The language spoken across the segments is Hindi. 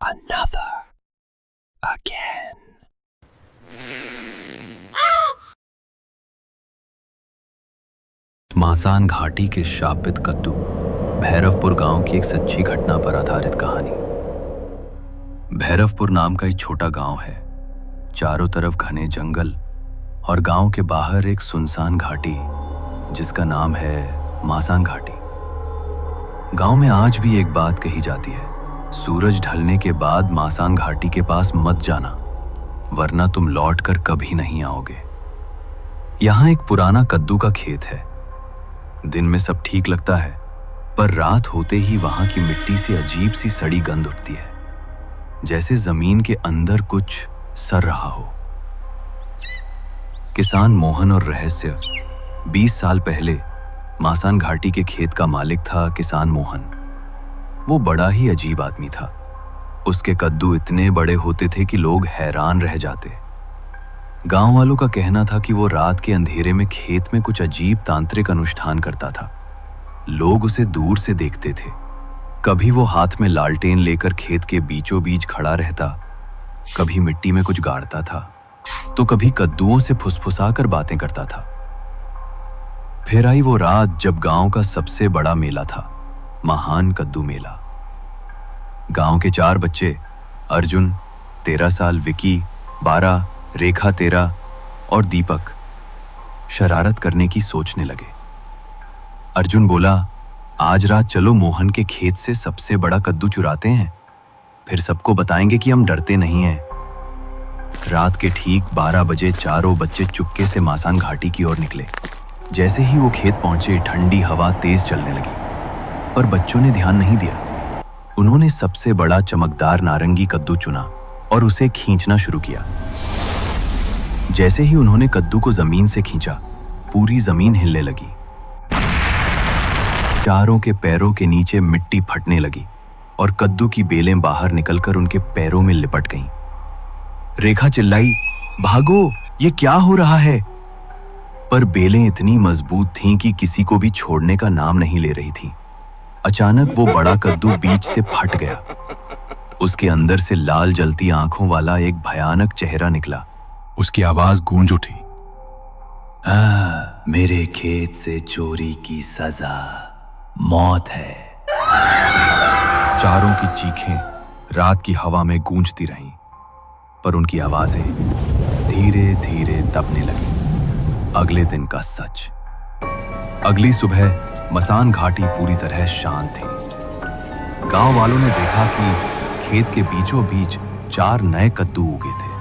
another again. मासान घाटी के शापित कद्दू भैरवपुर गांव की एक सच्ची घटना पर आधारित कहानी। भैरवपुर नाम का एक छोटा गांव है। चारों तरफ घने जंगल और गांव के बाहर एक सुनसान घाटी जिसका नाम है मासान घाटी। गांव में आज भी एक बात कही जाती है, सूरज ढलने के बाद मासान घाटी के पास मत जाना, वरना तुम लौटकर कभी नहीं आओगे। यहां एक पुराना कद्दू का खेत है। दिन में सब ठीक लगता है, पर रात होते ही वहां की मिट्टी से अजीब सी सड़ी गंध उठती है, जैसे जमीन के अंदर कुछ सड़ रहा हो। किसान मोहन और रहस्य 20 साल पहले मासान घाटी के खेत का मालिक था किसान मोहन। वो बड़ा ही अजीब आदमी था। उसके कद्दू इतने बड़े होते थे कि लोग हैरान रह जाते। गांव वालों का कहना था कि वो रात के अंधेरे में खेत में कुछ अजीब तांत्रिक अनुष्ठान करता था। लोग उसे दूर से देखते थे। कभी वो हाथ में लालटेन लेकर खेत के बीचों बीच खड़ा रहता, कभी मिट्टी में कुछ गाड़ता था, तो कभी कद्दुओं से फुसफुसाकर बातें करता था। फिर आई वो रात जब गांव का सबसे बड़ा मेला था, महान कद्दू मेला। गांव के 4 बच्चे, अर्जुन 13 साल, विकी 12, रेखा 13 और दीपक शरारत करने की सोचने लगे। अर्जुन बोला, आज रात चलो मोहन के खेत से सबसे बड़ा कद्दू चुराते हैं, फिर सबको बताएंगे कि हम डरते नहीं हैं। रात के ठीक 12 बजे चारों बच्चे चुपके से मासान घाटी की ओर निकले। जैसे ही वो खेत पहुंचे, ठंडी हवा तेज चलने लगी, पर बच्चों ने ध्यान नहीं दिया। उन्होंने सबसे बड़ा चमकदार नारंगी कद्दू चुना और उसे खींचना शुरू किया। जैसे ही उन्होंने कद्दू को जमीन से खींचा, पूरी जमीन हिलने लगी। चारों के पैरों के नीचे मिट्टी फटने लगी और कद्दू की बेलें बाहर निकलकर उनके पैरों में लिपट गईं। रेखा चिल्लाई, भागो, ये क्या हो रहा है? पर बेलें इतनी मजबूत थीं कि किसी को भी छोड़ने का नाम नहीं ले रही थीं। अचानक वो बड़ा कद्दू बीच से फट गया। उसके अंदर से लाल जलती आंखों वाला एक भयानक चेहरा निकला। उसकी आवाज गूंज उठी, मेरे खेत से चोरी की सजा मौत है। चारों की चीखें रात की हवा में गूंजती रहीं, पर उनकी आवाजें धीरे धीरे दबने लगी। अगले दिन का सच। अगली सुबह मसान घाटी पूरी तरह शांत थी। गांव वालों ने देखा कि खेत के बीचों बीच 4 नए कद्दू उगे थे।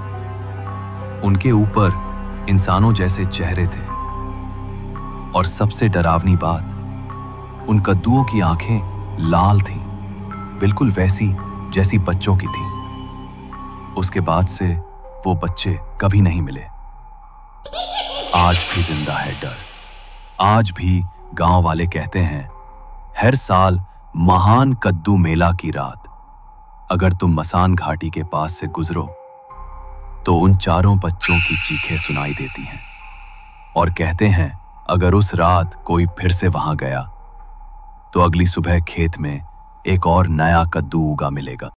उनके ऊपर इंसानों जैसे चेहरे थे, और सबसे डरावनी बात, उन कद्दुओं की आंखें लाल थीं, बिल्कुल वैसी जैसी बच्चों की थीं। उसके बाद से वो बच्चे कभी नहीं मिले। आज भी जिंदा है डर। आज भी गांव वाले कहते हैं, हर साल महान कद्दू मेला की रात अगर तुम मसान घाटी के पास से गुजरो तो उन चारों बच्चों की चीखें सुनाई देती हैं, और कहते हैं अगर उस रात कोई फिर से वहां गया तो अगली सुबह खेत में एक और नया कद्दू उगा मिलेगा।